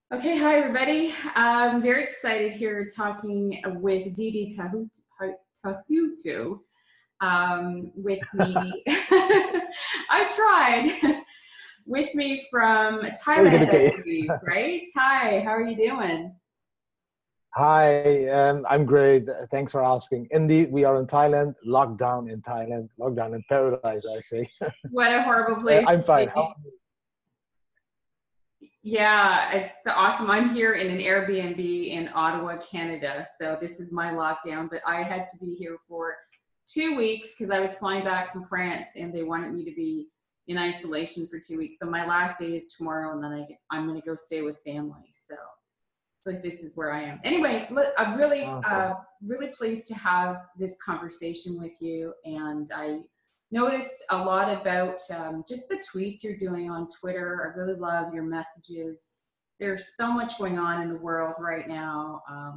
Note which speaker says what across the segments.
Speaker 1: Okay, hi everybody. I'm very excited here talking with Didi Taihuttu with me. I tried with me from
Speaker 2: Okay,
Speaker 1: Thailand,
Speaker 2: okay,
Speaker 1: I
Speaker 2: okay.
Speaker 1: believe, right? Hi, how are you doing?
Speaker 2: Hi, I'm great. Thanks for asking. Indeed, we are in Thailand, lockdown in Thailand, lockdown in paradise, I say.
Speaker 1: What a horrible place
Speaker 2: I'm
Speaker 1: to
Speaker 2: fine. How?
Speaker 1: be. Yeah, it's awesome. I'm here in an Airbnb in Ottawa, Canada. So this is my lockdown, but I had to be here for 2 weeks because I was flying back from France and they wanted me to be in isolation for 2 weeks. So my last day is tomorrow and then I'm going to go stay with family. So it's like, this is where I am. Anyway, look, I'm
Speaker 2: Okay.
Speaker 1: really pleased to have this conversation with you. And I noticed a lot about just the tweets you're doing on Twitter. I really love your messages. There's so much going on in the world right now. I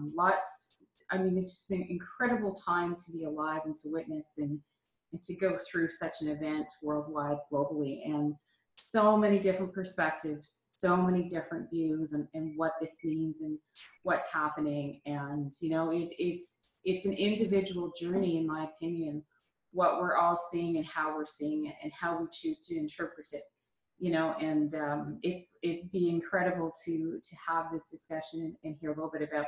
Speaker 1: mean, it's just an incredible time to be alive and to witness and to go through such an event worldwide, globally. And so many different perspectives, so many different views, and what this means and what's happening. And it's an individual journey, in my opinion, what we're all seeing and how we're seeing it and how we choose to interpret it. And it'd be incredible to have this discussion and hear a little bit about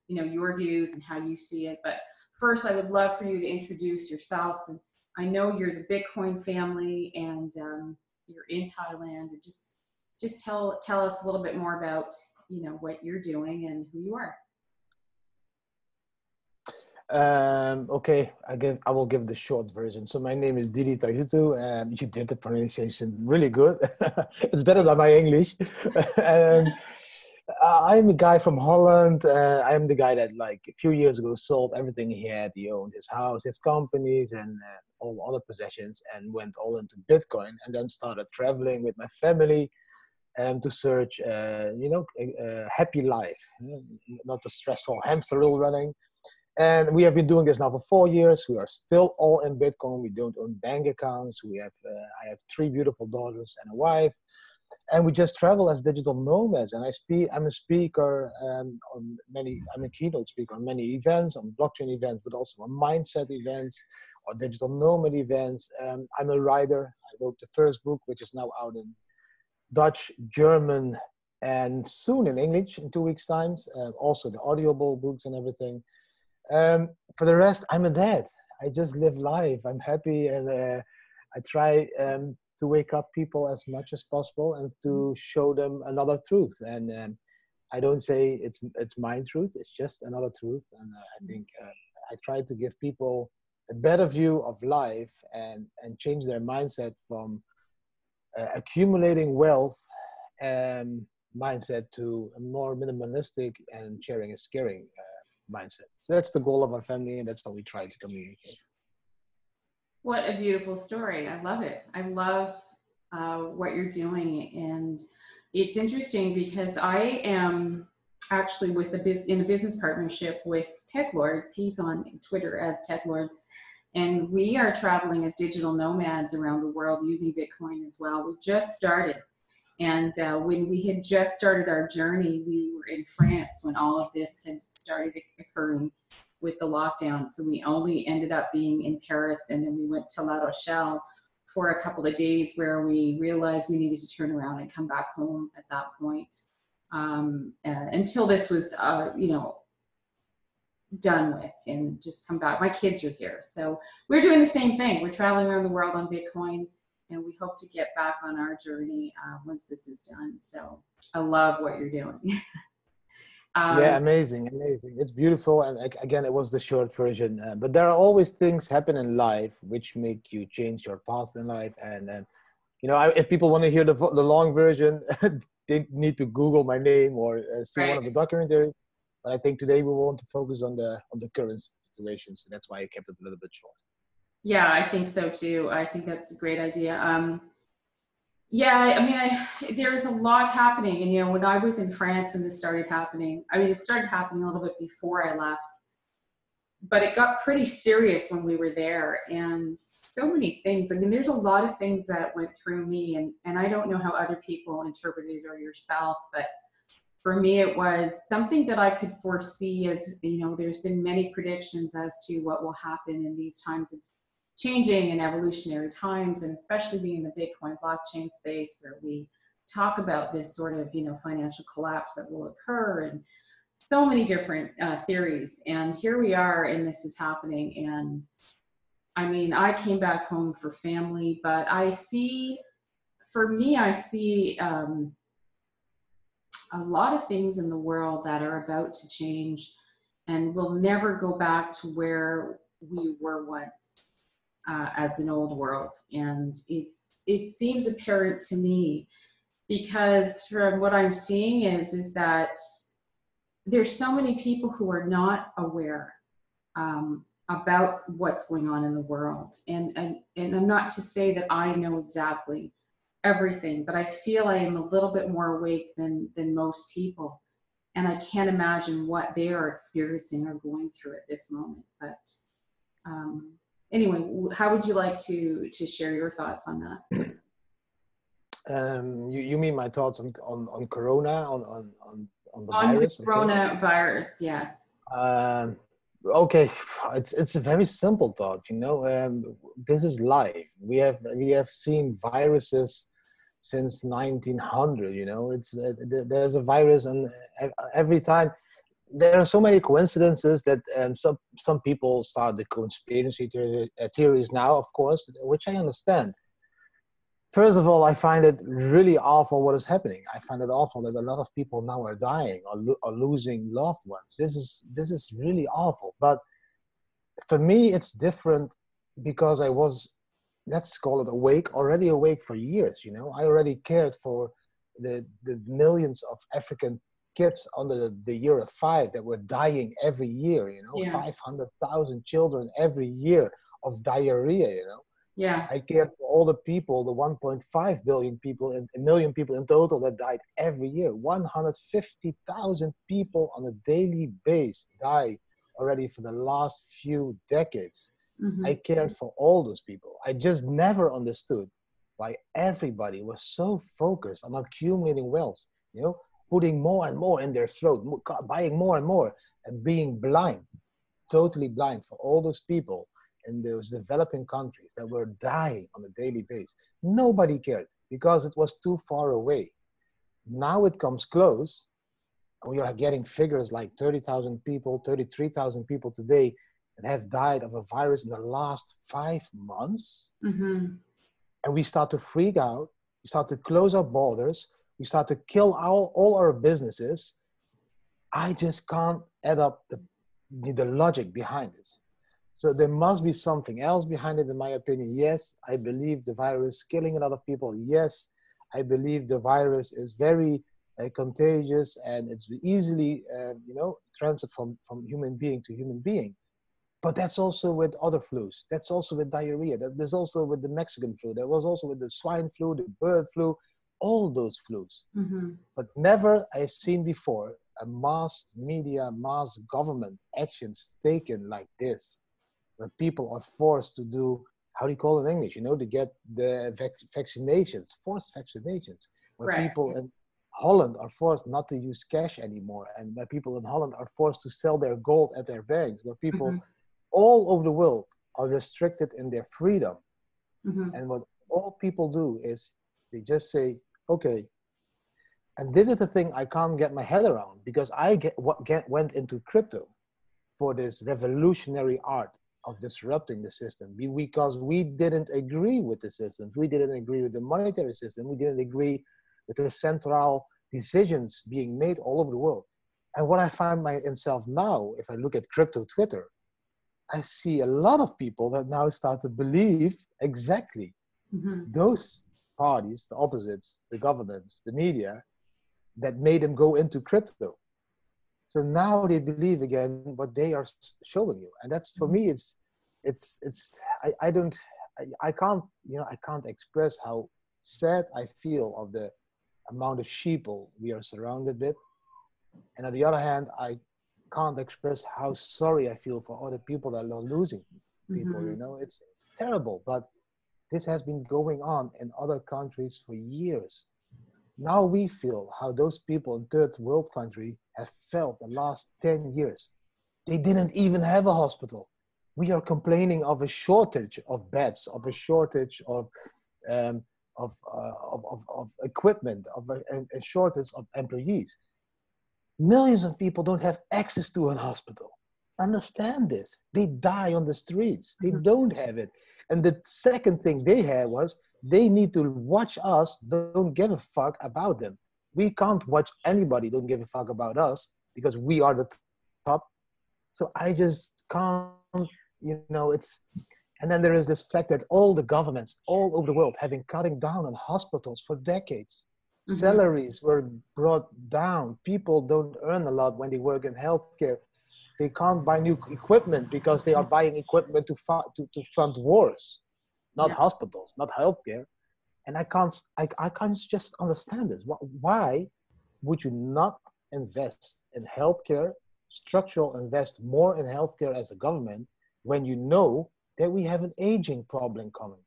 Speaker 1: your views and how you see it. But first, I would love for you to introduce yourself. And I know you're the Bitcoin family, and you're in Thailand, and just tell us a little bit more about what you're doing and who you are.
Speaker 2: Okay, I will give the short version. So my name is Didi Taihuttu, and you did the pronunciation really good. It's better than my English. um, I'm a guy from Holland. I'm the guy that, like, a few years ago, sold everything he had. He owned his house, his companies, and all other possessions, and went all into Bitcoin, and then started traveling with my family to search, a happy life, not a stressful hamster wheel running. And we have been doing this now for 4 years. We are still all in Bitcoin. We don't own bank accounts. I have three beautiful daughters and a wife, and we just travel as digital nomads. And I'm a speaker on many. I'm a keynote speaker on many events, on blockchain events, but also on mindset events or digital nomad events. I'm a writer. I wrote the first book, which is now out in Dutch, German, and soon in English in 2 weeks' time. Also the audible books and everything. For the rest, I'm a dad. I just live life. I'm happy, and I try to wake up people as much as possible and to show them another truth. And I don't say it's my truth. It's just another truth. And I think I try to give people a better view of life and change their mindset from accumulating wealth and mindset to a more minimalistic and sharing is caring mindset. So that's the goal of our family, and that's how we try to communicate.
Speaker 1: What a beautiful story. I love it. I love what you're doing. And it's interesting because I am actually in a business partnership with Tech Lords. He's on Twitter as Tech Lords. And we are traveling as digital nomads around the world using Bitcoin as well. We just started. And when we had just started our journey, we were in France when all of this had started occurring with the lockdown. So we only ended up being in Paris, and then we went to La Rochelle for a couple of days where we realized we needed to turn around and come back home at that point. Until this was, done with, and just come back. My kids are here. So we're doing the same thing. We're traveling around the world on Bitcoin, and we hope to get back on our journey once this is done. So I love what you're doing.
Speaker 2: Yeah,
Speaker 1: um,
Speaker 2: amazing, amazing. It's beautiful, and again, it was the short version. But there are always things happen in life which make you change your path in life. And if people want to hear the long version, they need to Google my name or see one
Speaker 1: right.
Speaker 2: of the documentaries. But I think today we want to focus on the current situation, so that's why I kept it a little bit short.
Speaker 1: Yeah, I think so too. I think that's a great idea. Yeah, I mean, there's a lot happening. And, when I was in France and this started happening, I mean, it started happening a little bit before I left, but it got pretty serious when we were there. And so many things. I mean, there's a lot of things that went through me, and I don't know how other people interpreted it or yourself, but For me, it was something that I could foresee. As you know, there's been many predictions as to what will happen in these times of changing and evolutionary times, and especially being in the Bitcoin blockchain space, where we talk about this sort of, you know, financial collapse that will occur, and so many different theories. And here we are, and this is happening. And I mean, I came back home for family, but I see, for me, I see a lot of things in the world that are about to change, and we'll never go back to where we were once as an old world. And it seems apparent to me, because from what I'm seeing is that there's so many people who are not aware about what's going on in the world. And I'm not to say that I know exactly everything, but I feel I am a little bit more awake than most people. And I can't imagine what they are experiencing or going through at this moment. But anyway, how would you like to share your thoughts on that?
Speaker 2: You mean my thoughts on Corona, on the
Speaker 1: On the
Speaker 2: virus? Okay.
Speaker 1: coronavirus, yes.
Speaker 2: Okay, it's a very simple thought. You know, this is life. We have seen viruses since 1900. You know, there's a virus, and every time there are so many coincidences that some people start the conspiracy theories now, of course, which I understand. First of all, I find it really awful what is happening. I find it awful that a lot of people now are dying or losing loved ones. This is really awful. But for me, it's different because I was, let's call it already awake for years. You know, I already cared for the millions of African kids under the year of 5 that were dying every year. You know,
Speaker 1: Yeah.
Speaker 2: 500,000 children every year of diarrhea. You know.
Speaker 1: Yeah.
Speaker 2: I cared for all the people, the 1.5 billion people, and a million people in total that died every year. 150,000 people on a daily basis die already for the last few decades.
Speaker 1: Mm-hmm.
Speaker 2: I cared for all those people. I just never understood why everybody was so focused on accumulating wealth, you know, putting more and more in their throat, buying more and more, and being blind, totally blind for all those people in those developing countries that were dying on a daily basis. Nobody cared because it was too far away. Now it comes close, and we are getting figures like 30,000 people, 33,000 people today that have died of a virus in the last 5 months.
Speaker 1: Mm-hmm.
Speaker 2: And we start to freak out, we start to close our borders, we start to kill all our businesses. I just can't add up the logic behind this. So there must be something else behind it, in my opinion. Yes, I believe the virus is killing a lot of people. Yes, I believe the virus is very contagious, and it's easily, transferred from human being to human being. But that's also with other flus. That's also with diarrhea. There's also with the Mexican flu. There was also with the swine flu, the bird flu, all those flus.
Speaker 1: Mm-hmm.
Speaker 2: But never I've seen before a mass media, mass government actions taken like this, where people are forced to do, how do you call it in English? You know, to get the vaccinations, forced vaccinations, where
Speaker 1: Right.
Speaker 2: people in Holland are forced not to use cash anymore, and where people in Holland are forced to sell their gold at their banks, where people
Speaker 1: Mm-hmm.
Speaker 2: all over the world are restricted in their freedom.
Speaker 1: Mm-hmm.
Speaker 2: And what all people do is they just say, okay, and this is the thing I can't get my head around, because I went into crypto for this revolutionary art of disrupting the system, because we didn't agree with the system. We didn't agree with the monetary system. We didn't agree with the central decisions being made all over the world. And what I find myself now, if I look at crypto Twitter, I see a lot of people that now start to believe exactly
Speaker 1: Mm-hmm.
Speaker 2: those parties, the opposites, the governments, the media, that made them go into crypto. So now they believe again what they are showing you, and that's, for me, I can't express how sad I feel of the amount of sheeple we are surrounded with, and on the other hand, I can't express how sorry I feel for other people that are losing people.
Speaker 1: Mm-hmm.
Speaker 2: You know, it's terrible, but this has been going on in other countries for years. Now we feel how those people in third world country have felt the last 10 years. They didn't even have a hospital. We are complaining of a shortage of beds, of a shortage um, of equipment, of a shortage of employees. Millions of people don't have access to a hospital. Understand this. They die on the streets. They don't have it. And the second thing they had was they need to watch us, don't give a fuck about them. We can't watch anybody, don't give a fuck about us because we are the top. So I just can't, and then there is this fact that all the governments all over the world have been cutting down on hospitals for decades. Salaries were brought down. People don't earn a lot when they work in healthcare. They can't buy new equipment because they are buying equipment to fund wars, not hospitals, not healthcare. And I can't just understand this. Why would you not invest in healthcare, invest more in healthcare as a government when you know that we have an aging problem coming?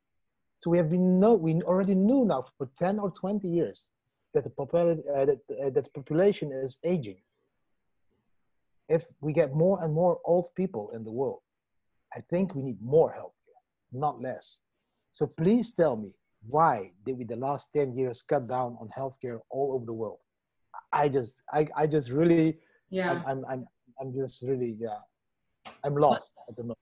Speaker 2: So we already knew now for 10 or 20 years that the population is aging. If we get more and more old people in the world, I think we need more healthcare, not less. So please tell me, why did we the last 10 years cut down on healthcare all over the world? I just really, I'm just really, I'm lost at the moment.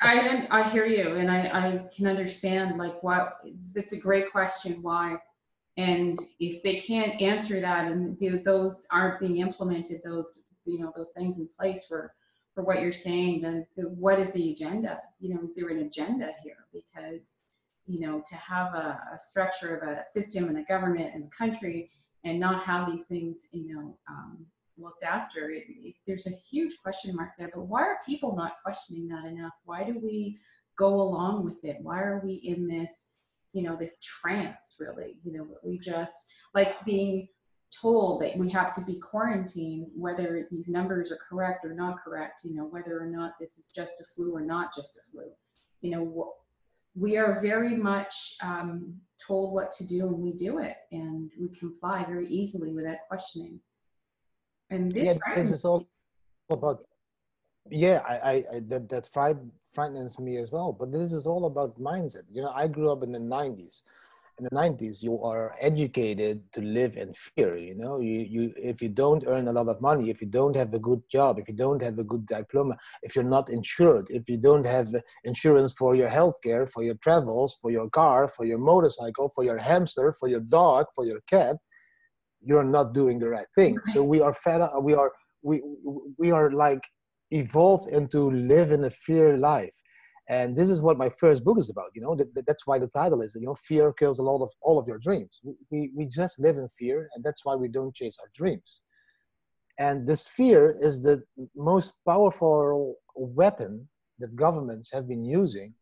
Speaker 1: I hear you, and I can understand, like, why. That's a great question, why. And if they can't answer that, and those aren't being implemented, those things in place for what you're saying, then what is the agenda? Is there an agenda here? Because to have a structure of a system and a government and a country and not have these things looked after, there's a huge question mark there. But why are people not questioning that enough? Why do we go along with it? Why are we in this this trance, really? We just like being told that we have to be quarantined, whether these numbers are correct or not correct, whether or not this is just a flu or not just a flu. We are very much told what to do, and we do it, and we comply very easily without questioning. And this
Speaker 2: is all about, that frightens me as well. But this is all about mindset. I grew up in the 90s. In the 90s, you are educated to live in fear. You if you don't earn a lot of money, if you don't have a good job, if you don't have a good diploma, if you're not insured, if you don't have insurance for your healthcare, for your travels, for your car, for your motorcycle, for your hamster, for your dog, for your cat, you're not doing the right thing. So we are fed up. We are like evolved into live in a fear life. And this is what my first book is about. That's why the title is, fear kills all of your dreams. We just live in fear, and that's why we don't chase our dreams. And this fear is the most powerful weapon that governments have been using,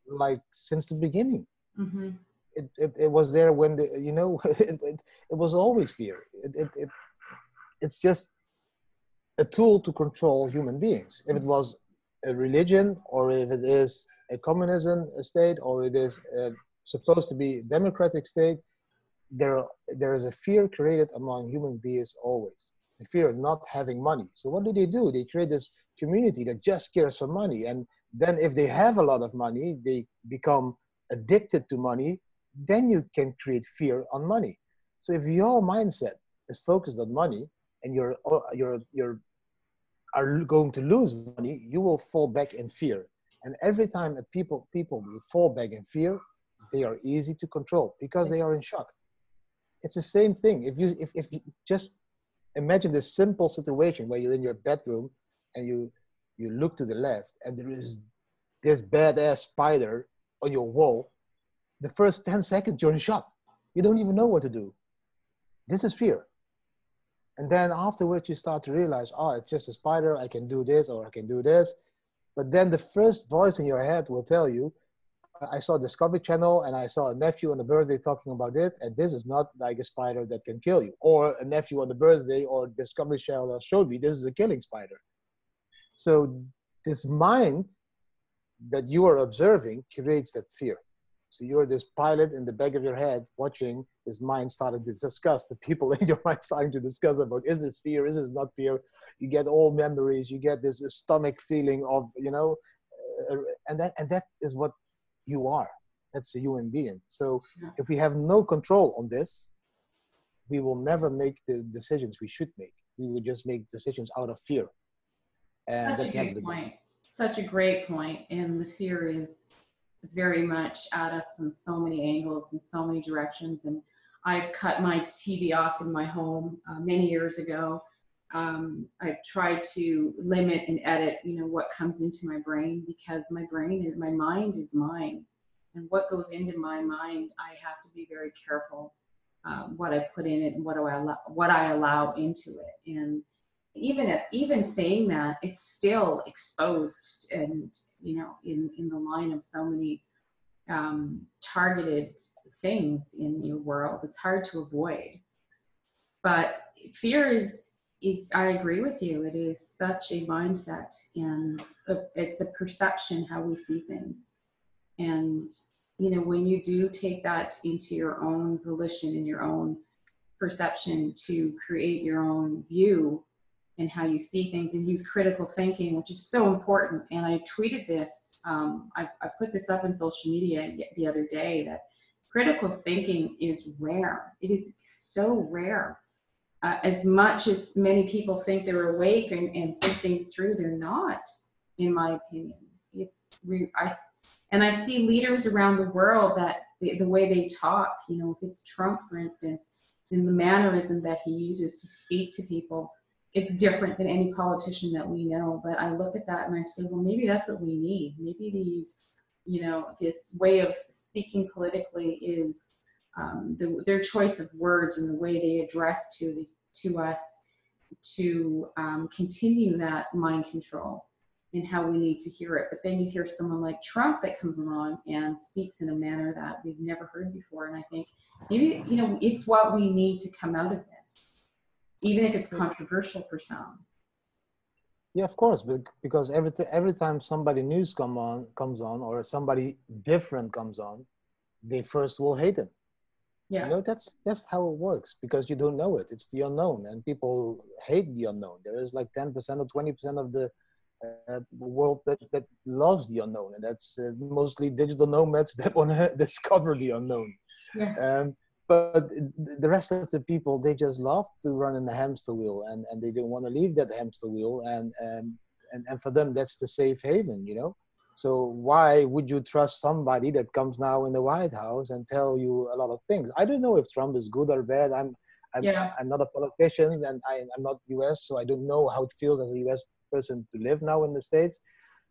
Speaker 2: like, since the beginning.
Speaker 1: Mm-hmm.
Speaker 2: It was there when it was always fear. It's just a tool to control human beings. If it was a religion, or if it is a communism state, or it is supposed to be a democratic state, there is a fear created among human beings always. The fear of not having money. So what do? They create this community that just cares for money. And then if they have a lot of money, they become addicted to money. Then you can create fear on money. So if your mindset is focused on money, and you're are going to lose money, you will fall back in fear. And every time people will fall back in fear, they are easy to control because they are in shock. It's the same thing. If you just imagine this simple situation where you're in your bedroom and you look to the left and there is this badass spider on your wall, the first 10 seconds you're in shock. You don't even know what to do. This is fear. And then afterwards you start to realize, oh, it's just a spider, I can do this or I can do this. But then the first voice in your head will tell you, I saw Discovery Channel and I saw a nephew on the birthday talking about it, and this is not like a spider that can kill you. Or a nephew on the birthday or Discovery Channel showed me this is a killing spider. So this mind that you are observing creates that fear. So you're this pilot in the back of your head watching his mind starting to discuss, the people in your mind starting to discuss about, is this fear, is this not fear? You get all memories, you get this stomach feeling of, and that is what you are. That's a human being. So if we have no control on this, we will never make the decisions we should make. We will just make decisions out of fear. And
Speaker 1: Such a great point. Such a great point. And the fear is very much at us in so many angles and so many directions. And I've cut my TV off in my home many years ago. I've tried to limit and edit, what comes into my brain, because my mind is mine. And what goes into my mind, I have to be very careful what I put in it and what I allow into it. And even saying that, it's still exposed and, in the line of so many targeted things in your world. It's hard to avoid. But fear is I agree with you. It is such a mindset, and it's a perception how we see things. And, when you do take that into your own volition and your own perception to create your own view and how you see things, and use critical thinking, which is so important. And I tweeted this, I put this up on social media the other day, that critical thinking is rare. It is so rare. As much as many people think they're awake and think things through, they're not, in my opinion. And I see leaders around the world that the way they talk, if it's Trump, for instance, in the mannerism that he uses to speak to people, it's different than any politician that we know. But I look at that and I say, well, maybe that's what we need. Maybe these, this way of speaking politically is their choice of words and the way they address to us to continue that mind control and how we need to hear it. But then you hear someone like Trump that comes along and speaks in a manner that we've never heard before. And I think maybe, it's what we need to come out of this, even if it's controversial for some.
Speaker 2: Yeah, of course, because every time somebody new comes on, or somebody different comes on, they first will hate him.
Speaker 1: Yeah.
Speaker 2: That's how it works, because you don't know it. It's the unknown, and people hate the unknown. There is like 10% or 20% of the world that loves the unknown, and that's mostly digital nomads that want to discover the unknown.
Speaker 1: Yeah.
Speaker 2: But the rest of the people, they just love to run in the hamster wheel, and they don't want to leave that hamster wheel, and for them that's the safe haven, So why would you trust somebody that comes now in the White House and tell you a lot of things? I don't know if Trump is good or bad. I'm not a politician, and I'm not US, so I don't know how it feels as a US person to live now in the States.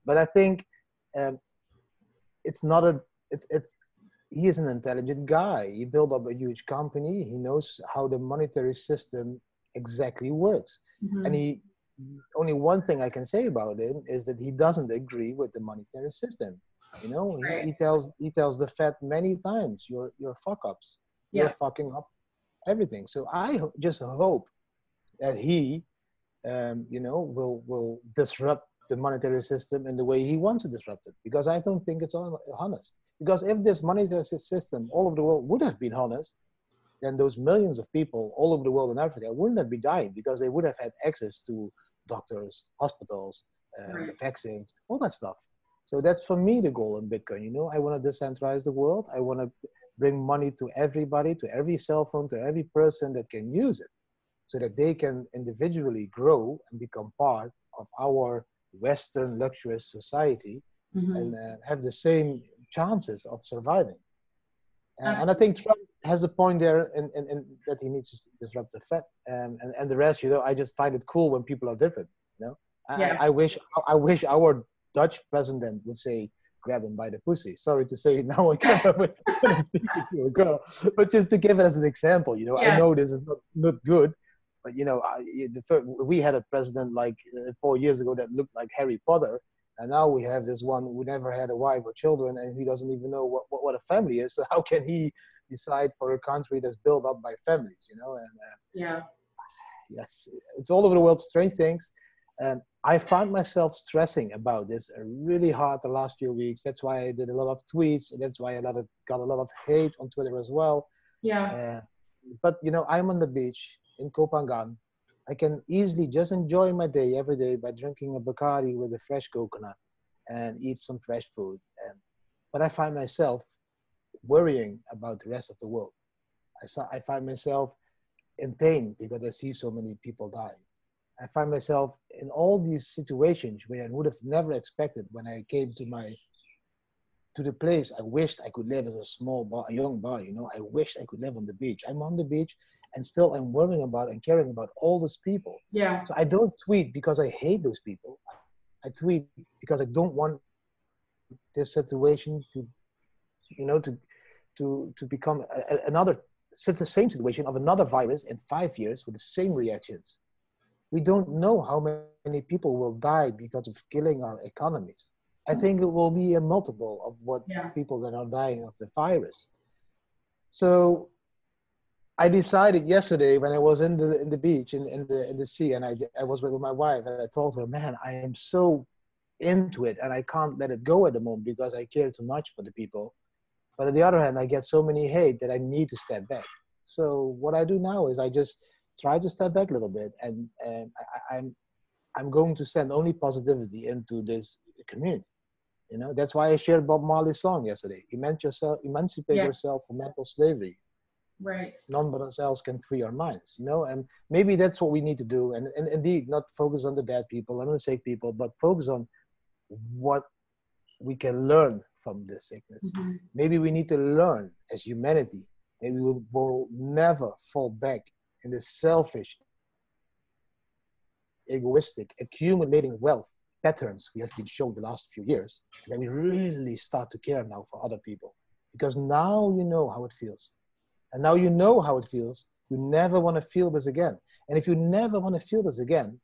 Speaker 2: But I think he is an intelligent guy. He built up a huge company. He knows how the monetary system exactly works. Mm-hmm. And only one thing I can say about him is that he doesn't agree with the monetary system. Right. He tells the Fed many times, you're fuck ups. You're fucking up everything. So I just hope that he, will disrupt the monetary system in the way he wants to disrupt it, because I don't think it's honest. Because if this monetary system all over the world would have been honest, then those millions of people all over the world in Africa wouldn't have been dying, because they would have had access to doctors, hospitals,
Speaker 1: right.
Speaker 2: vaccines, all that stuff. So that's for me the goal in Bitcoin. I want to decentralize the world. I want to bring money to everybody, to every cell phone, to every person that can use it, so that they can individually grow and become part of our Western luxurious society, mm-hmm. and have the same chances of surviving. And I think Trump has a point there in that he needs to disrupt the Fed, and the rest. I just find it cool when people are different. I wish our Dutch president would say, "Grab him by the pussy." Sorry to say it now when I'm speaking to a girl, but just to give it as an example. I know this is not good, but we had a president like 4 years ago that looked like Harry Potter. And now we have this one who never had a wife or children, and he doesn't even know what a family is. So how can he decide for a country that's built up by families, And yes, it's all over the world, strange things. I found myself stressing about this really hard the last few weeks. That's why I did a lot of tweets. And that's why got a lot of hate on Twitter as well.
Speaker 1: Yeah.
Speaker 2: Uh, but you know, I'm on the beach in Koh Phangan. I can easily just enjoy my day every day by drinking a Bacardi with a fresh coconut and eat some fresh food. But I find myself worrying about the rest of the world. I find myself in pain because I see so many people die. I find myself in all these situations where I would have never expected when I came to the place I wished I could live as a small bar, a young bar, you know. I wished I could live on the beach. I'm on the beach and still I'm worrying about and caring about all those people.
Speaker 1: Yeah.
Speaker 2: So I don't tweet because I hate those people. I tweet because I don't want this situation to, you know, to become another, the same situation of another virus in 5 years with the same reactions. We don't know how many people will die because of killing our economies. I think it will be a multiple of what
Speaker 1: Yeah.
Speaker 2: people that are dying of the virus. So I decided yesterday when I was in the beach in the sea, and I was with my wife, and I told her, man, I am so into it and I can't let it go at the moment because I care too much for the people. But on the other hand, I get so many hate that I need to step back. So what I do now is I just try to step back a little bit, and I'm going to send only positivity into this community. You know, that's why I shared Bob Marley's song yesterday. Emancipate
Speaker 1: Yeah.
Speaker 2: yourself from mental slavery.
Speaker 1: Right.
Speaker 2: None but ourselves can free our minds, you know, and maybe that's what we need to do. And indeed, not focus on the dead people and the sick people, but focus on what we can learn from this sickness.
Speaker 1: Mm-hmm.
Speaker 2: Maybe we need to learn as humanity that we will never fall back in this selfish, egoistic, accumulating wealth patterns we have been shown the last few years. And then we really start to care now for other people. Because now you know how it feels. And now you know how it feels. You never want to feel this again. And if you never want to feel this again,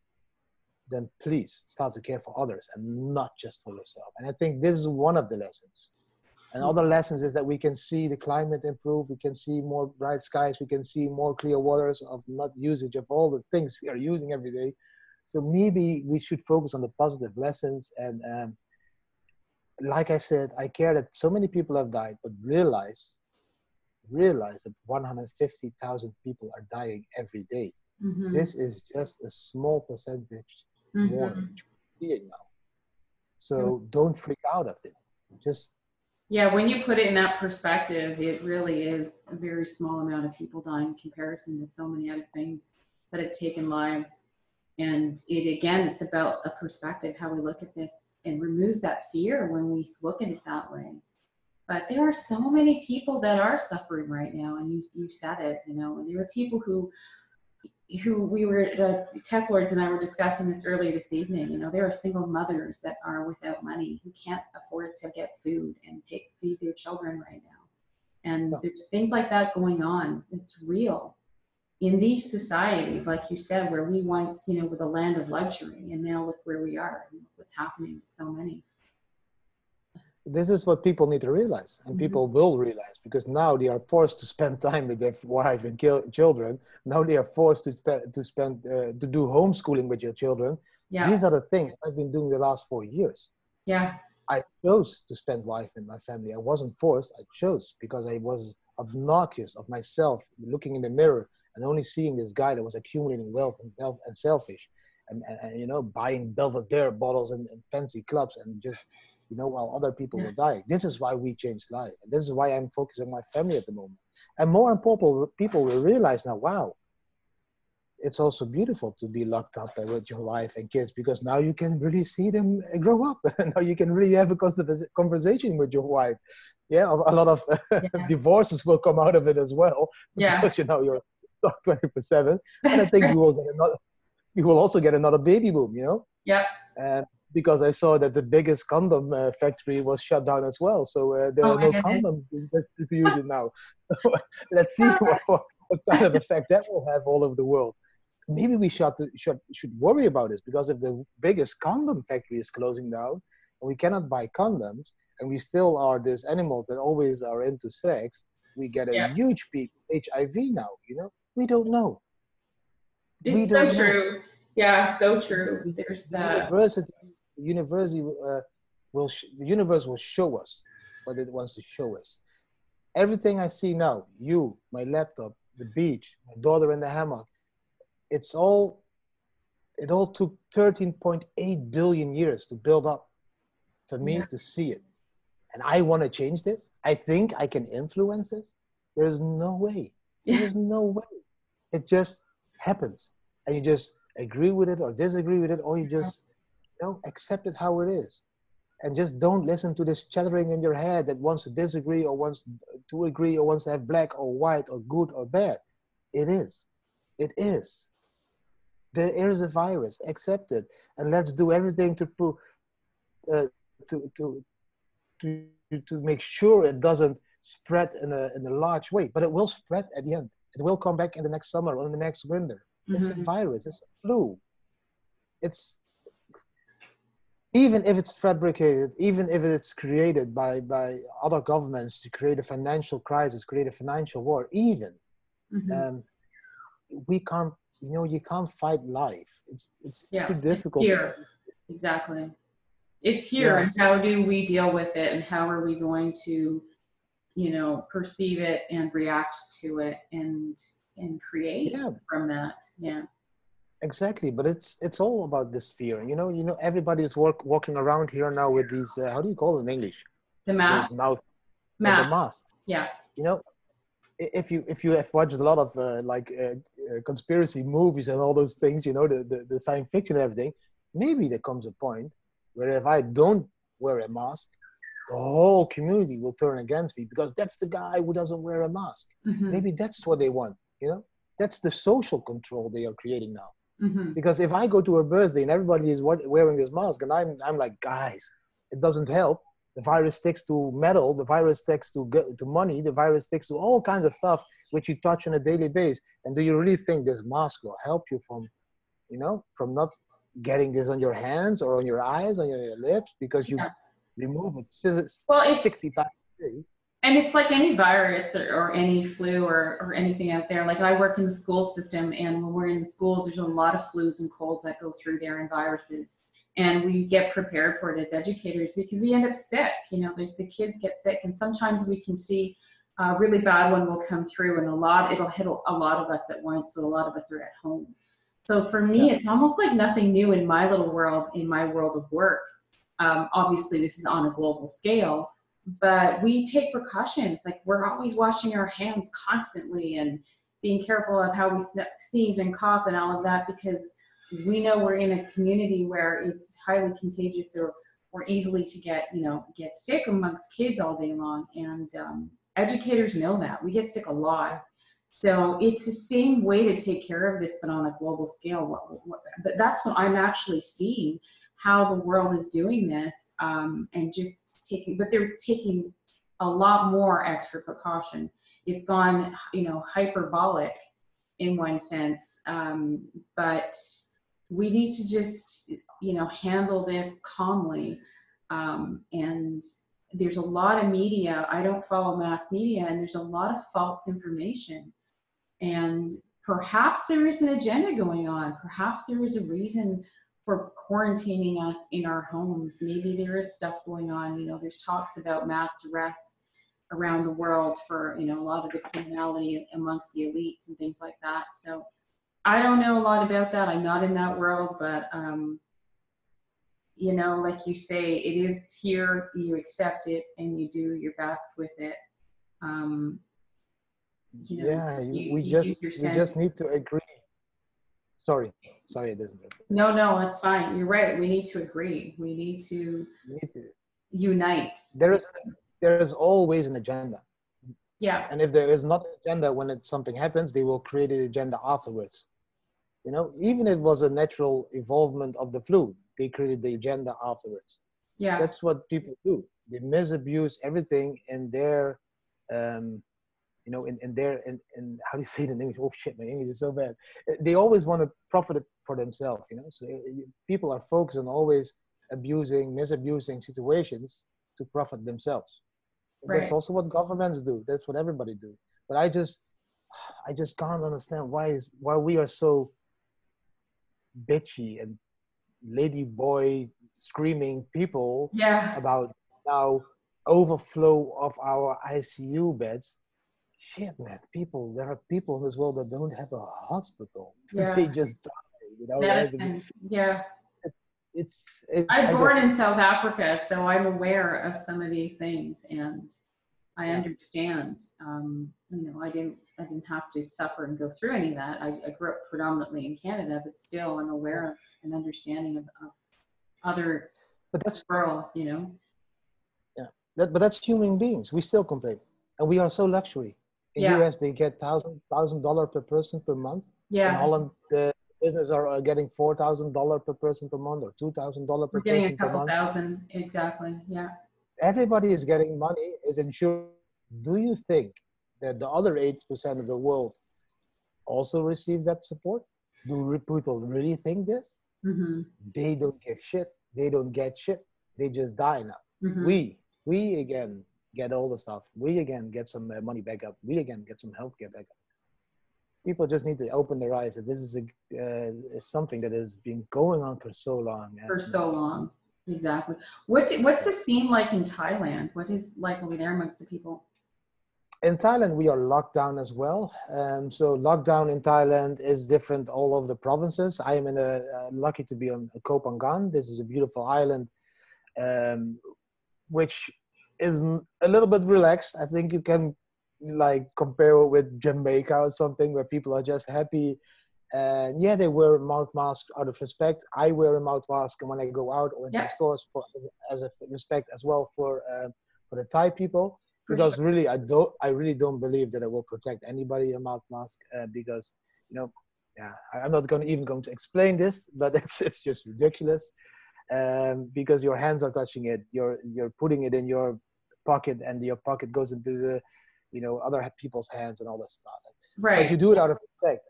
Speaker 2: then please start to care for others and not just for yourself. And I think this is one of the lessons. And other lessons is that we can see the climate improve, we can see more bright skies, we can see more clear waters of not usage of all the things we are using every day. So maybe we should focus on the positive lessons. And like I said, I care that so many people have died, but realize that 150,000 people are dying every day.
Speaker 1: Mm-hmm.
Speaker 2: This is just a small percentage more
Speaker 1: Mm-hmm.
Speaker 2: which we're seeing now. So don't freak out of it. Just
Speaker 1: Yeah, when you put it in that perspective, it really is a very small amount of people dying in comparison to so many other things that have taken lives. And it's about a perspective, how we look at this, and removes that fear when we look at it that way. But there are so many people that are suffering right now, and you said it, you know, and there are people who we were, Tech Lords and I were discussing this earlier this evening. You know, there are single mothers that are without money, who can't afford to get food and feed their children right now. And there's things like that going on. It's real in these societies, like you said, where we once, you know, were the land of luxury, and now look where we are and what's happening to so many.
Speaker 2: this is what people need to realize, and people will realize, because now they are forced to spend time with their wife and children. Now they are forced to do homeschooling with your children.
Speaker 1: Yeah.
Speaker 2: These are the things I've been doing the last 4 years.
Speaker 1: Yeah.
Speaker 2: I chose to spend wife and my family. I wasn't forced. I chose because I was obnoxious of myself, looking in the mirror and only seeing this guy that was accumulating wealth and selfish, and you know, buying Belvedere bottles and fancy clubs, and just, you know, while other people were dying. This is why we changed life. And this is why I'm focusing on my family at the moment. And more important, people will realize now, wow, it's also beautiful to be locked up with your wife and kids, because now you can really see them grow up. Now you can really have a conversation with your wife. Yeah, a lot of divorces will come out of it as well.
Speaker 1: Yeah.
Speaker 2: Because, you know, you're stuck 24/7. And I think we will also get another baby boom, you know?
Speaker 1: Yeah.
Speaker 2: Because I saw that the biggest condom factory was shut down as well. So there are no condoms being distributed now. Let's see what kind of effect that will have all over the world. Maybe we should worry about this, because if the biggest condom factory is closing down and we cannot buy condoms, and we still are these animals that always are into sex, we get a huge peak of HIV now, you know? We don't know.
Speaker 1: It's so true. Yeah, so true. There's
Speaker 2: The
Speaker 1: that.
Speaker 2: university the universe will show us what it wants to show us. Everything I see now, you, my laptop, the beach, my daughter in the hammock, it's all it all took 13.8 billion years to build up for me
Speaker 1: Yeah.
Speaker 2: to see it. And I want to change this. I think I can influence this. There's no way. There
Speaker 1: Yeah.
Speaker 2: is no way. It just happens. And you just agree with it or disagree with it, or you just accept it how it is. And just don't listen to this chattering in your head that wants to disagree or wants to agree or wants to have black or white or good or bad. It is. It is. There is a virus. Accept it. And let's do everything to prove uh, to, to to to make sure it doesn't spread in a large way. But it will spread at the end. It will come back in the next summer or in the next winter. It's a
Speaker 1: Hmm.
Speaker 2: virus. It's a flu. It's even if it's fabricated, even if it's created by other governments to create a financial crisis, create a financial war, even
Speaker 1: Hmm.
Speaker 2: um, we can't. You can't fight life. It's too
Speaker 1: Yeah. It's
Speaker 2: difficult.
Speaker 1: here. Exactly. It's here.
Speaker 2: Yeah.
Speaker 1: And how do we deal with it? And how are we going to, perceive it and react to it and create
Speaker 2: Yeah.
Speaker 1: from that? Yeah.
Speaker 2: Exactly, but it's all about this fear. Everybody is walking around here now with these. How do you call it in English?
Speaker 1: The
Speaker 2: Those
Speaker 1: math?
Speaker 2: mouth, the
Speaker 1: Math.
Speaker 2: masks.
Speaker 1: Yeah.
Speaker 2: You know, if you have watched a lot of conspiracy movies and all those things, the science fiction and everything, maybe there comes a point where if I don't wear a mask, the whole community will turn against me because that's the guy who doesn't wear a mask.
Speaker 1: Hmm.
Speaker 2: Maybe that's what they want. That's the social control they are creating now.
Speaker 1: Hmm.
Speaker 2: Because if I go to a birthday and everybody is wearing this mask, and I'm like, guys, it doesn't help. The virus sticks to metal. The virus sticks to money. The virus sticks to all kinds of stuff which you touch on a daily basis. And do you really think this mask will help you from not getting this on your hands or on your eyes, on your lips, because you
Speaker 1: Yeah.
Speaker 2: remove it
Speaker 1: Well,
Speaker 2: 60 times a day?
Speaker 1: and it's like any virus or any flu or anything out there. Like I work in the school system, and when we're in the schools, there's a lot of flus and colds that go through there and viruses. And we get prepared for it as educators because we end up sick. There's the kids get sick, and sometimes we can see a really bad one will come through, and it'll hit a lot of us at once. So a lot of us are at home. So for
Speaker 2: Yeah,
Speaker 1: me, it's almost like nothing new in my little world, in my world of work. Obviously, this is on a global scale, but we take precautions. Like we're always washing our hands constantly and being careful of how we sneeze and cough and all of that, because we know we're in a community where it's highly contagious or easily to get sick amongst kids all day long. And educators know that we get sick a lot. So it's the same way to take care of this, but on a global scale. But that's what I'm actually seeing, how the world is doing this, and just taking, but they're taking a lot more extra precaution. It's gone, hyperbolic in one sense, but we need to just, handle this calmly. And there's a lot of media. I don't follow mass media, and there's a lot of false information. And perhaps there is an agenda going on. Perhaps there is a reason for quarantining us in our homes. Maybe there is stuff going on. There's talks about mass arrests around the world for, a lot of the criminality amongst the elites and things like that. So I don't know a lot about that. I'm not in that world, but, like you say, it is here. You accept it and you do your best with it. Um,
Speaker 2: yeah. We
Speaker 1: you use
Speaker 2: just
Speaker 1: your
Speaker 2: we
Speaker 1: sense.
Speaker 2: just need to agree. Sorry, it doesn't.
Speaker 1: No, no, it's fine. You're right. We need to agree. We need to
Speaker 2: We need to,
Speaker 1: unite.
Speaker 2: there is there is always an agenda.
Speaker 1: Yeah,
Speaker 2: And if there is not an agenda when something happens, they will create an agenda afterwards. Even if it was a natural evolvement of the flu, they created the agenda afterwards.
Speaker 1: yeah,
Speaker 2: That's what people do. They misabuse everything in their, in how do you say it in English? Oh shit, my English is so bad. They always want to profit it for themselves. So people are focused on always misabusing situations to profit themselves. That's
Speaker 1: right.
Speaker 2: also what governments do. That's what everybody do. But I just can't understand why we are so bitchy and lady boy screaming people
Speaker 1: Yeah.
Speaker 2: about now overflow of our ICU beds. Shit, man, there are people in this world that don't have a hospital. They
Speaker 1: Yeah.
Speaker 2: just die,
Speaker 1: Medicine. Yeah.
Speaker 2: I
Speaker 1: I was born
Speaker 2: just,
Speaker 1: in South Africa, so I'm aware of some of these things, and I
Speaker 2: yeah,
Speaker 1: understand. I didn't have to suffer and go through any of that. I grew up predominantly in Canada, but still, I'm
Speaker 2: yeah.
Speaker 1: aware of and understanding of other
Speaker 2: But that's,
Speaker 1: worlds. You know.
Speaker 2: yeah, but that's human beings. We still complain, and we are so luxury. In
Speaker 1: Yeah.
Speaker 2: US, they get $1,000 per person per month. In
Speaker 1: Yeah.
Speaker 2: Holland, the business are getting $4,000 per person per month, or $2,000
Speaker 1: We're
Speaker 2: per
Speaker 1: getting a
Speaker 2: person per
Speaker 1: couple
Speaker 2: month.
Speaker 1: thousand. Exactly. Yeah.
Speaker 2: Everybody is getting money, is insured. Do you think that the other 80% of the world also receives that support? Do people really think this?
Speaker 1: Mm-hmm.
Speaker 2: They don't give shit. They don't get shit. They just die now.
Speaker 1: Mm-hmm.
Speaker 2: We again get all the stuff. We again get some money back up. We again get some healthcare back up. People just need to open their eyes that this is something that has been going on for so long.
Speaker 1: For so long. Exactly. What's the scene like in Thailand? What is like over there amongst the people?
Speaker 2: In Thailand, we are locked down as well. So lockdown in Thailand is different all over the provinces. I am lucky to be on Koh Phangan. This is a beautiful island, which is a little bit relaxed. I think you can like compare it with Jamaica or something where people are just happy. And yeah, they wear mouth masks out of respect. I wear a mouth mask when I go out or into the stores as a respect as well for the Thai people.
Speaker 1: For
Speaker 2: Because
Speaker 1: sure.
Speaker 2: really, I really don't believe that it will protect anybody a mouth mask because yeah, I'm not even going to explain this, but it's just ridiculous because your hands are touching it, you're putting it in your pocket, and your pocket goes into the other people's hands and all that stuff. But you
Speaker 1: Right.
Speaker 2: do it out of respect.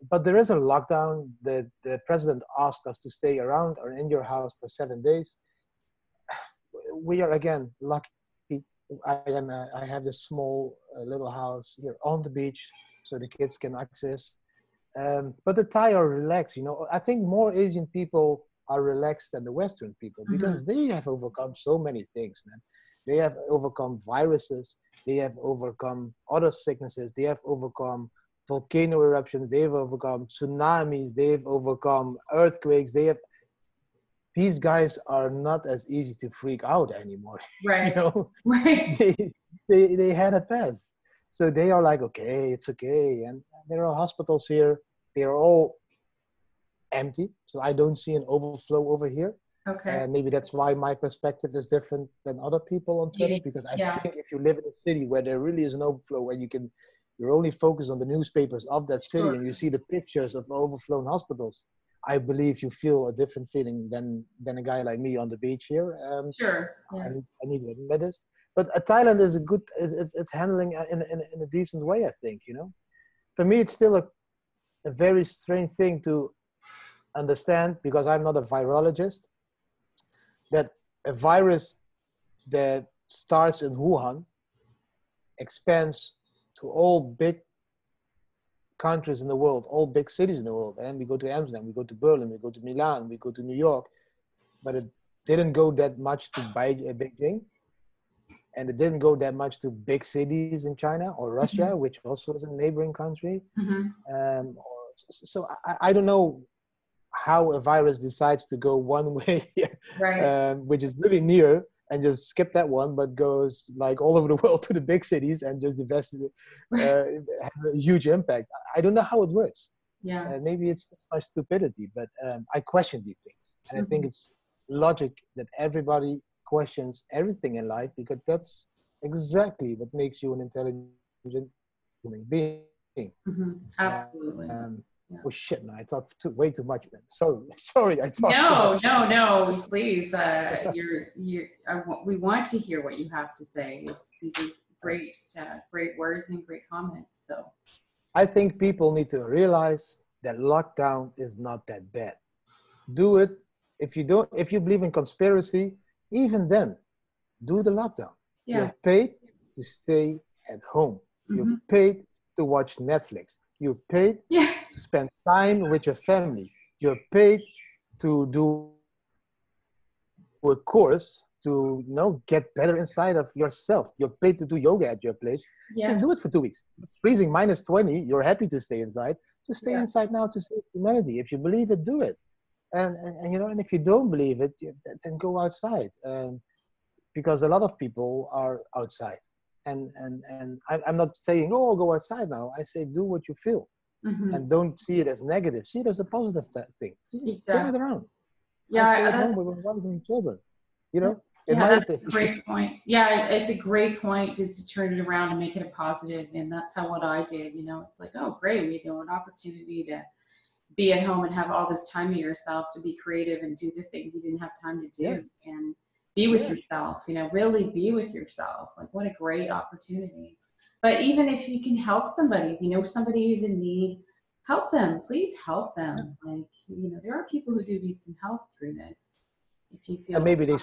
Speaker 2: But there is a lockdown. The president asked us to stay around or in your house for 7 days. We are again lucky. I have this small little house here on the beach, so the kids can access. But the Thai are relaxed. I think more Asian people are relaxed than the Western people
Speaker 1: Mm-hmm.
Speaker 2: because they have overcome so many things, man. They have overcome viruses. They have overcome other sicknesses. They have overcome volcano eruptions. They have overcome tsunamis. They have overcome earthquakes. These guys are not as easy to freak out anymore.
Speaker 1: Right. Right.
Speaker 2: They had a past. So they are like, okay, it's okay. And there are hospitals here. They are all empty. So I don't see an overflow over here.
Speaker 1: Okay.
Speaker 2: And maybe that's why my perspective is different than other people on Twitter, because I think if you live in a city where there really is an overflow, where you're only focused on the newspapers of that city,
Speaker 1: Sure.
Speaker 2: and you see the pictures of overflown hospitals, I believe you feel a different feeling than a guy like me on the beach here.
Speaker 1: Sure. Yeah.
Speaker 2: I need to admit this. But Thailand is it's handling in a decent way, I think. For me, it's still a very strange thing to understand, because I'm not a virologist, that a virus that starts in Wuhan expands to all big countries in the world, all big cities in the world. And we go to Amsterdam, we go to Berlin, we go to Milan, we go to New York, but it didn't go that much to Beijing, and it didn't go that much to big cities in China or Russia,
Speaker 1: Mm-hmm.
Speaker 2: which also is a neighboring country.
Speaker 1: Mm-hmm.
Speaker 2: So I don't know how a virus decides to go one way,
Speaker 1: Right.
Speaker 2: which is really near, and just skip that one, but goes like all over the world to the big cities and just has a huge impact. I don't know how it works.
Speaker 1: Yeah.
Speaker 2: Maybe it's just my stupidity, but I question these things. And I think
Speaker 1: Mm-hmm.
Speaker 2: it's logic that everybody questions everything in life, because that's exactly what makes you an intelligent human being.
Speaker 1: Mm-hmm. Absolutely. Yeah.
Speaker 2: Oh shit, man! I talked way too much, man. Sorry, I talked too
Speaker 1: No,
Speaker 2: much.
Speaker 1: no, no. Please, we want to hear what you have to say. These are great words and great comments. So
Speaker 2: I think people need to realize that lockdown is not that bad. Do it. If you believe in conspiracy, even then, do the lockdown.
Speaker 1: yeah.
Speaker 2: You're paid to stay at home. You're
Speaker 1: Mm-hmm.
Speaker 2: paid to watch Netflix. You're paid
Speaker 1: Yeah.
Speaker 2: to spend time with your family. You're paid to do a course to get better inside of yourself. You're paid to do yoga at your place.
Speaker 1: Yeah.
Speaker 2: Just do it for 2 weeks. It's freezing -20. You're happy to stay inside. Just stay
Speaker 1: Yeah.
Speaker 2: inside now to save humanity. If you believe it, do it. And if you don't believe it, then go outside. Because a lot of people are outside. And I'm not saying, oh, go outside now. I say, do what you feel.
Speaker 1: Mm-hmm.
Speaker 2: And don't see it as negative. See it as a positive thing. Turn it around.
Speaker 1: Yeah,
Speaker 2: I stay at home with my wife and children. In
Speaker 1: yeah,
Speaker 2: my
Speaker 1: that's
Speaker 2: opinion.
Speaker 1: a great point. Yeah, it's a great point, is to turn it around and make it a positive. And that's what I did. It's like, oh, great, we an opportunity to be at home and have all this time to yourself to be creative and do the things you didn't have time to do, and be with yourself. Really be with yourself. Like, what a great opportunity. But even if you can help somebody, if somebody who's in need, help them. Please help them. Like, there are people who do need some help through this. If you feel,
Speaker 2: And maybe they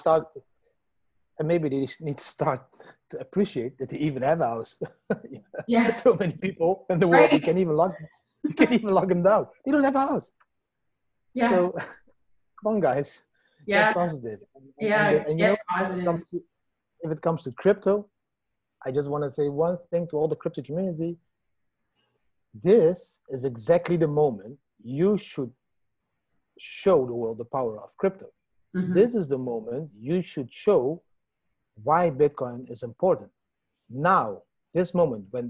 Speaker 2: need to start to appreciate that they even have a house.
Speaker 1: Yeah.
Speaker 2: So many people in the world, you can't even lock them down. They don't have a house.
Speaker 1: Yeah.
Speaker 2: So come on, guys.
Speaker 1: Yeah.
Speaker 2: Get positive.
Speaker 1: Get positive.
Speaker 2: If it comes to crypto, I just want to say one thing to all the crypto community. This is exactly the moment you should show the world the power of crypto. Mm-hmm. This is the moment you should show why Bitcoin is important. Now, this moment when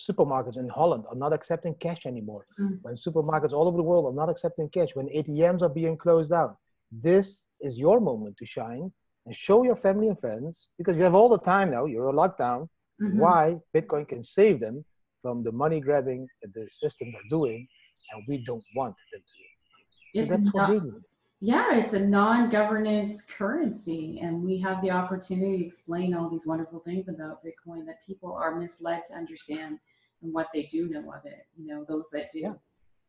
Speaker 2: supermarkets in Holland are not accepting cash anymore, when supermarkets all over the world are not accepting cash, when ATMs are being closed down, this is your moment to shine and show your family and friends, because you have all the time now, you're on lockdown, why Bitcoin can save them from the money grabbing that the systems are doing, and we don't want them to. So that's what they do.
Speaker 1: Yeah, it's a non-governance currency, and we have the opportunity to explain all these wonderful things about Bitcoin that people are misled to understand, and what they do know of it, those that do.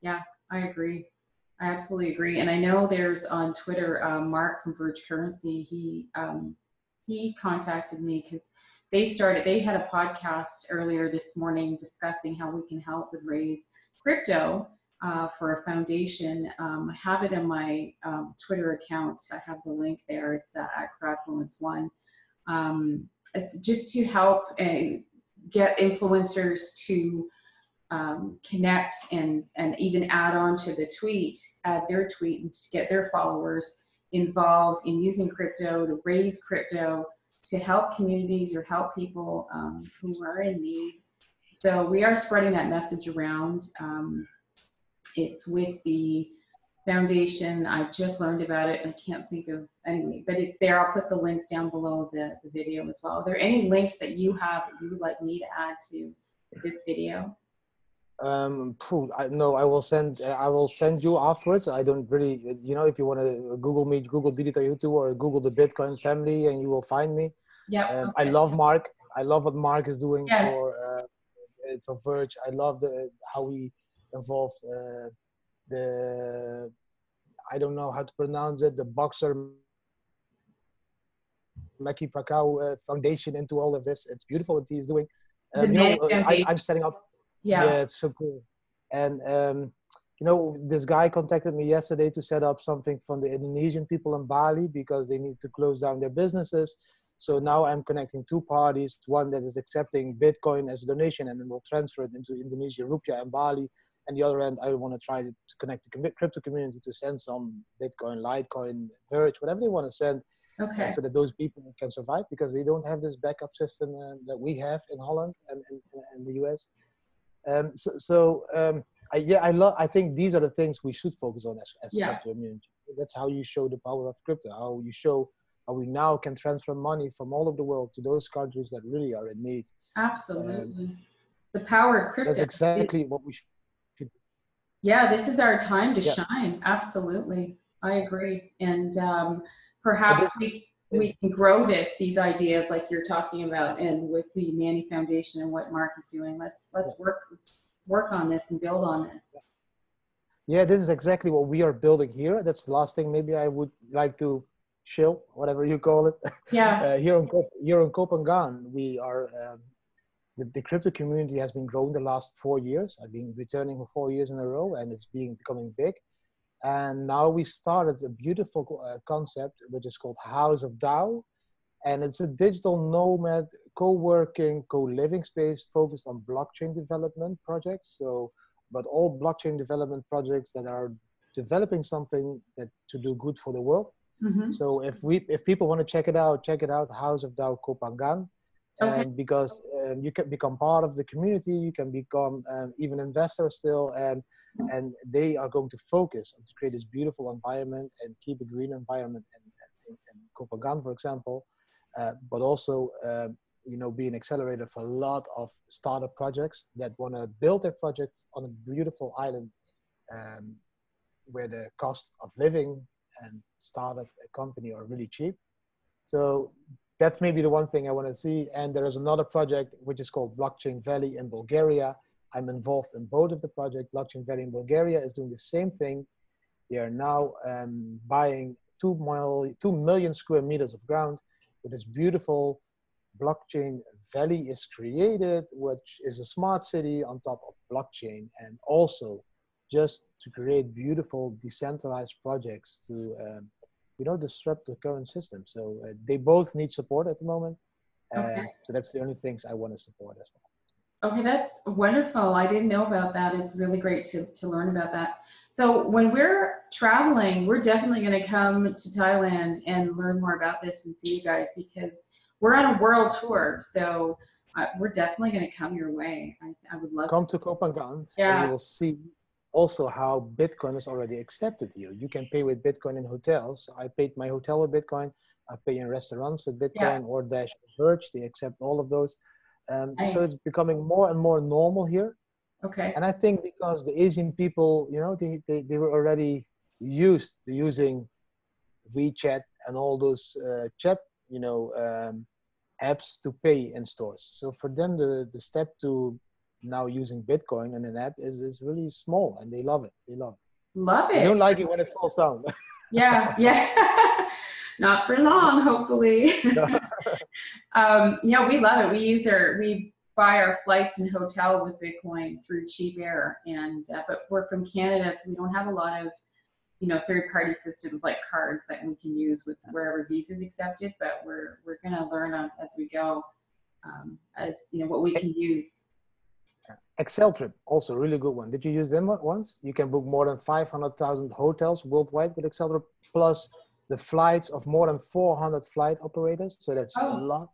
Speaker 1: Yeah, I agree. I absolutely agree. And I know there's on Twitter, Mark from Verge Currency, he contacted me because they had a podcast earlier this morning discussing how we can help and raise crypto for a foundation. I have it in my Twitter account. I have the link there. It's at Crowdfluence1. Just to help get influencers to connect and even add their tweet and to get their followers involved in using crypto, to raise crypto, to help communities or help people who are in need. So we are spreading that message around. It's with the foundation. I just learned about it and I can't think of anyway, but it's there. I'll put the links down below the video as well. Are there any links that you have that you would like me to add to this video?
Speaker 2: No, I will send you afterwards. I don't really, if you want to Google me, Google Didi Taihuttu or Google the Bitcoin family, and you will find me.
Speaker 1: Yeah. Okay.
Speaker 2: I love Mark. I love what Mark is doing for Verge. I love how he involved I don't know how to pronounce it, the boxer Maki Pacquiao foundation into all of this. It's beautiful what he's doing. I'm setting up. Yeah, it's so cool. And this guy contacted me yesterday to set up something from the Indonesian people in Bali because they need to close down their businesses. So now I'm connecting two parties, one that is accepting Bitcoin as a donation and then will transfer it into Indonesia Rupiah and Bali. And the other end, I want to try to connect the crypto community to send some Bitcoin, Litecoin, Verge, whatever they want to send. So that those people can survive, because they don't have this backup system that we have in Holland and in the US. I think these are the things we should focus on as crypto community. That's how you show the power of crypto, how you show how we now can transfer money from all over the world to those countries that really are in need.
Speaker 1: Absolutely. The power of crypto.
Speaker 2: That's exactly what we should do.
Speaker 1: Yeah, this is our time to shine. Absolutely. I agree. And perhaps we can grow these ideas like you're talking about, and with the Manny Foundation and what Mark is doing. Let's work on this and build on this.
Speaker 2: Yeah, this is exactly what we are building here. That's the last thing maybe I would like to chill, whatever you call it.
Speaker 1: Yeah.
Speaker 2: Here in Copenhagen, we are the crypto community has been growing the last 4 years. I've been returning for 4 years in a row, and it's becoming big. And now we started a beautiful concept, which is called House of Dao. And it's a digital nomad co-working, co-living space focused on blockchain development projects. So, but all blockchain development projects that are developing something that to do good for the world.
Speaker 1: Mm-hmm.
Speaker 2: So if people want to check it out, House of Dao Kopangan.
Speaker 1: Okay.
Speaker 2: Because you can become part of the community, you can become even investor still, and they are going to focus on to create this beautiful environment and keep a green environment in Kopangan, for example, but also be an accelerator for a lot of startup projects that want to build their project on a beautiful island where the cost of living and startup a company are really cheap. So that's maybe the one thing I want to see. And there is another project which is called Blockchain Valley in Bulgaria. I'm involved in both of the projects. Blockchain Valley in Bulgaria is doing the same thing. They are now buying 2 million square meters of ground with this beautiful blockchain valley is created, which is a smart city on top of blockchain, and also just to create beautiful decentralized projects to disrupt the current system. So they both need support at the moment.
Speaker 1: Okay.
Speaker 2: So that's the only things I want to support as well.
Speaker 1: Okay, that's wonderful. I didn't know about that. It's really great to learn about that. So when we're traveling, we're definitely going to come to Thailand and learn more about this and see you guys, because we're on a world tour. So we're definitely going to come your way. I would love
Speaker 2: come to Kopangan.
Speaker 1: Yeah.
Speaker 2: And you will see also how Bitcoin is already accepted here. You can pay with Bitcoin in hotels. I paid my hotel with Bitcoin. I pay in restaurants with Bitcoin, or Dash Verge. They accept all of those.
Speaker 1: Nice.
Speaker 2: So it's becoming more and more normal here.
Speaker 1: Okay.
Speaker 2: And I think because the Asian people, they were already used to using WeChat and all those chat, apps to pay in stores. So for them, the step to now using Bitcoin and an app is really small, and they love it. They love it.
Speaker 1: Love it.
Speaker 2: They don't like it when it falls down.
Speaker 1: Yeah. Not for long, hopefully. Yeah, we love it. We buy our flights and hotel with Bitcoin through Cheap Air, and but we're from Canada, so we don't have a lot of third-party systems like cards that we can use with wherever Visa's accepted. But we're gonna learn as we go, as what we can use.
Speaker 2: Excel Trip, also a really good one. Did you use them once? You can book more than 500,000 hotels worldwide with Excel Trip, plus the flights of more than 400 flight operators. So that's a lot.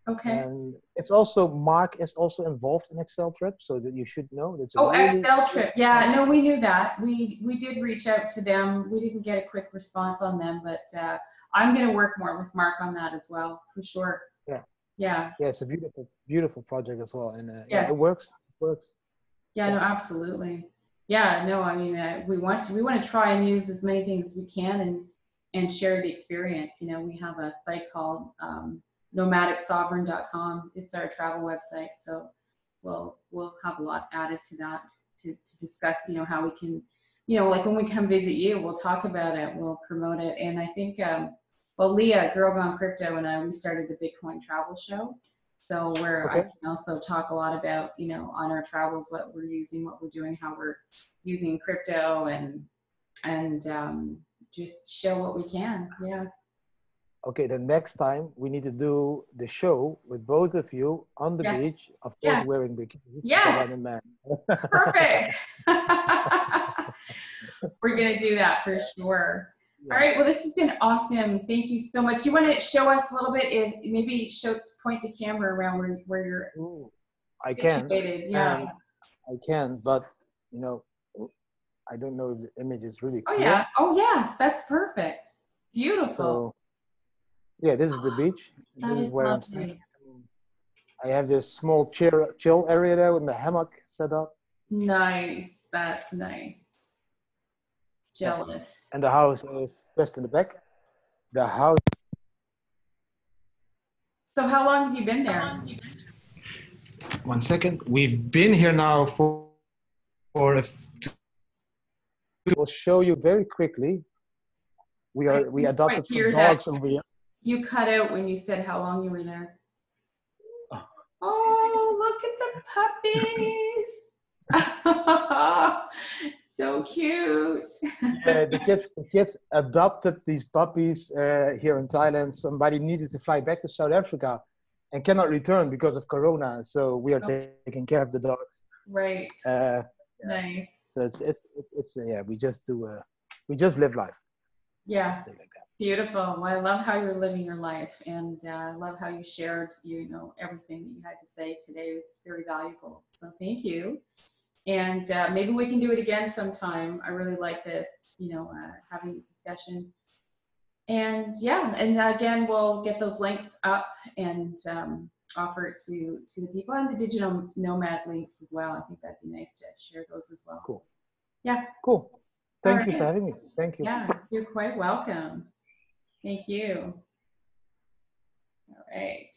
Speaker 1: Okay.
Speaker 2: And it's also, Mark is also involved in Excel Trip, so that you should know. That's
Speaker 1: Excel Trip. Yeah, no, we knew that. We did reach out to them. We didn't get a quick response on them, but I'm going to work more with Mark on that as well, for sure. Yeah,
Speaker 2: it's a beautiful project as well, and
Speaker 1: yes.
Speaker 2: It works.
Speaker 1: Yeah, no, absolutely. Yeah, no, I mean, we want to try and use as many things as we can and share the experience. We have a site called nomadicsovereign.com. It's our travel website, so we'll have a lot added to that to discuss how we can like when we come visit you, we'll talk about it, we'll promote it. And I think Leah, Girl Gone Crypto, and we started the Bitcoin travel show, so where I can also talk a lot about on our travels, what we're using, what we're doing, how we're using crypto, and just show what we can. Yeah.
Speaker 2: Okay, the next time we need to do the show with both of you on the beach, of course, wearing bikinis.
Speaker 1: Yes.
Speaker 2: I'm a man.
Speaker 1: Perfect. We're going to do that for sure. All right. Well, this has been awesome. Thank you so much. You want to show us a little bit, maybe point the camera around where you're situated. Yeah.
Speaker 2: I can, but I don't know if the image is really clear.
Speaker 1: Oh yeah. Oh yes, that's perfect. Beautiful.
Speaker 2: So, this is the beach. This is where I'm staying. I have this small chill area there with my hammock set up.
Speaker 1: Nice. That's nice. Jealous.
Speaker 2: And the house is just in the back. The house.
Speaker 1: So how long have you been there?
Speaker 2: 1 second. We've been here now for we'll show you very quickly. We adopted some dogs over here.
Speaker 1: You cut out when you said how long you were there. Oh, look at the puppies. So cute.
Speaker 2: Yeah, the kids adopted these puppies here in Thailand. Somebody needed to fly back to South Africa and cannot return because of Corona. So we are taking care of the dogs.
Speaker 1: Right.
Speaker 2: Yeah.
Speaker 1: Nice.
Speaker 2: So it's yeah. We just live life.
Speaker 1: Yeah.
Speaker 2: Say like that.
Speaker 1: Beautiful. Well, I love how you're living your life, and I love how you shared, everything that you had to say today. It's very valuable. So thank you. And maybe we can do it again sometime. I really like this, having this discussion. And yeah, and again, we'll get those links up and offer it to the people, and the digital nomad links as well. I think that'd be nice to share those as well.
Speaker 2: Cool.
Speaker 1: Yeah.
Speaker 2: Cool.
Speaker 1: All
Speaker 2: Thank you for
Speaker 1: right.
Speaker 2: having me. Thank you.
Speaker 1: Yeah, you're quite welcome. Thank you. All right.